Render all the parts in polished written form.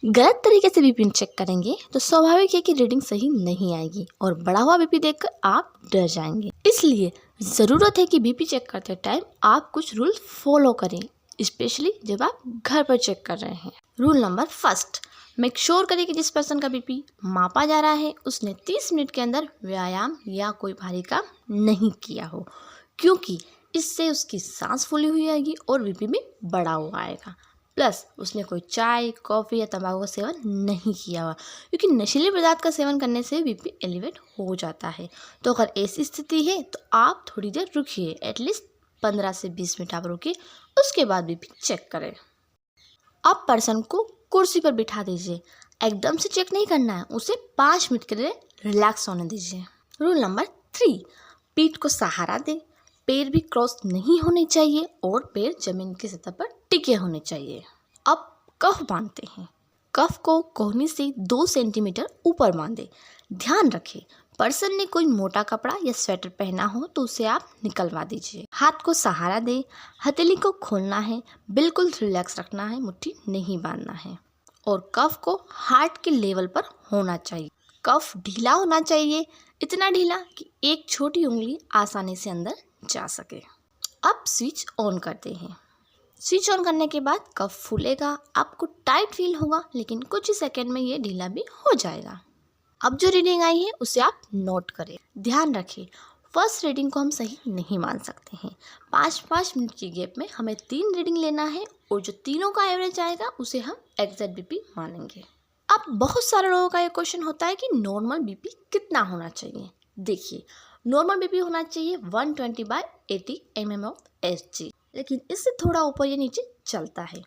गलत तरीके से बीपी चेक करेंगे तो स्वाभाविक है कि रीडिंग सही नहीं आएगी और बढ़ा हुआ बीपी देखकर आप डर जाएंगे। इसलिए ज़रूरत है कि बीपी चेक करते टाइम आप कुछ रूल फॉलो करें, स्पेशली जब आप घर पर चेक कर रहे हैं। Rule number first, make sure करें कि जिस पर्सन का बीपी मापा जा रहा है उसने 30 मिनट के अंदर व्यायाम या कोई भारी काम नहीं किया हो, क्योंकि इससे उसकी सांस फूली हुई आएगी और बीपी भी बढ़ा हुआ आएगा। प्लस उसने कोई चाय, कॉफ़ी या तंबाकू का सेवन नहीं किया हुआ, क्योंकि नशीले पदार्थ का सेवन करने से बीपी एलिवेट हो जाता है। तो अगर ऐसी स्थिति है तो आप थोड़ी देर रुकिए, एटलीस्ट 15 से 20 मिनट आप रुकिए, उसके बाद बीपी चेक करें। आप पर्सन को कुर्सी पर बिठा दीजिए, एकदम से चेक नहीं करना है, उसे 5 मिनट के लिए रिलैक्स होने दीजिए। रूल नंबर 3, पीठ को सहारा दें, पैर भी क्रॉस नहीं होने चाहिए और पैर जमीन की सतह पर टिके होने चाहिए। अब कफ बांधते हैं, कफ को कोहनी से 2 सेंटीमीटर ऊपर बांधें। ध्यान रखें, पर्सन ने कोई मोटा कपड़ा या स्वेटर पहना हो तो उसे आप निकलवा दीजिए। हाथ को सहारा दें, हथेली को खोलना है, बिल्कुल रिलैक्स रखना है, मुट्ठी नहीं बांधना है और कफ को हार्ट के लेवल पर होना चाहिए। कफ ढीला होना चाहिए, इतना ढीला कि एक छोटी उंगली आसानी से अंदर जा सके। अब स्विच ऑन करते हैं। स्विच ऑन करने के बाद कफ फूलेगा, आपको टाइट फील होगा, लेकिन कुछ ही सेकंड में ये ढीला भी हो जाएगा। अब जो रीडिंग आई है उसे आप नोट करें। ध्यान रखें, फर्स्ट रीडिंग को हम सही नहीं मान सकते हैं। 5-5 मिनट की गैप में हमें 3 रीडिंग लेना है और जो तीनों का एवरेज आएगा उसे हम एग्जैक्ट बीपी मानेंगे। अब बहुत सारे लोगों का ये क्वेश्चन होता है कि नॉर्मल बीपी कितना होना चाहिए। देखिए, नॉर्मल बीपी होना चाहिए 120/80 mmHg, लेकिन इससे थोड़ा ऊपर या नीचे चलता है।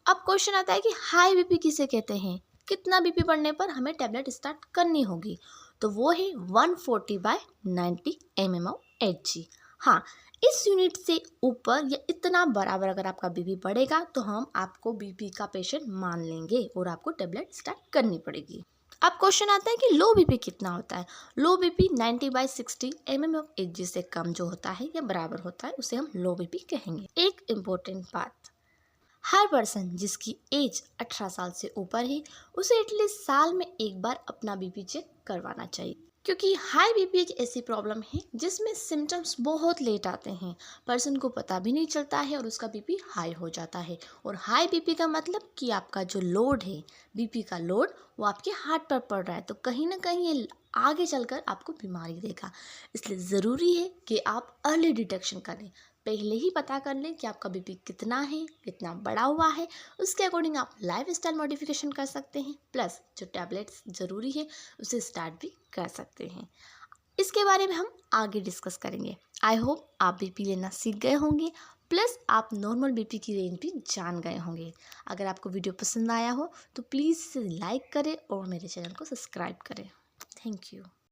अब क्वेश्चन आता है कि हाई बीपी किसे कहते हैं, कितना बीपी बढ़ने पर हमें टैबलेट स्टार्ट करनी होगी, तो वो है 140/90 mmHg। हाँ, इस यूनिट से ऊपर या इतना बराबर अगर आपका बीपी बढ़ेगा तो हम आपको बीपी का पेशेंट मान लेंगे और आपको टैबलेट स्टार्ट करनी पड़ेगी। अब क्वेश्चन आता है कि लो बीपी कितना होता है। लो बीपी 90/60 mmHg से कम जो होता है या बराबर होता है उसे हम लो बीपी कहेंगे। एक इम्पोर्टेंट बात, हर पर्सन जिसकी एज 18 साल से ऊपर है उसे एटलीस्ट साल में एक बार अपना बीपी चेक करवाना चाहिए, क्योंकि हाई बीपी एक ऐसी प्रॉब्लम है जिसमें सिम्टम्स बहुत लेट आते हैं, पर्सन को पता भी नहीं चलता है और उसका बीपी हाई हो जाता है। और हाई बीपी का मतलब कि आपका जो लोड है, बीपी का लोड, वो आपके हार्ट पर पड़ रहा है, तो कहीं ना कहीं ये आगे चलकर आपको बीमारी देगा। इसलिए ज़रूरी है कि आप अर्ली डिटेक्शन करें, पहले ही पता कर लें कि आपका बीपी कितना है, कितना बढ़ा हुआ है, उसके अकॉर्डिंग आप लाइफ स्टाइल मॉडिफिकेशन कर सकते हैं। प्लस जो टैबलेट्स ज़रूरी है उसे स्टार्ट भी कर सकते हैं। इसके बारे में हम आगे डिस्कस करेंगे। आई होप आप बीपी लेना सीख गए होंगे, प्लस आप नॉर्मल बीपी की रेंज भी जान गए होंगे। अगर आपको वीडियो पसंद आया हो तो प्लीज़ इसे लाइक करें और मेरे चैनल को सब्सक्राइब करें। Thank you.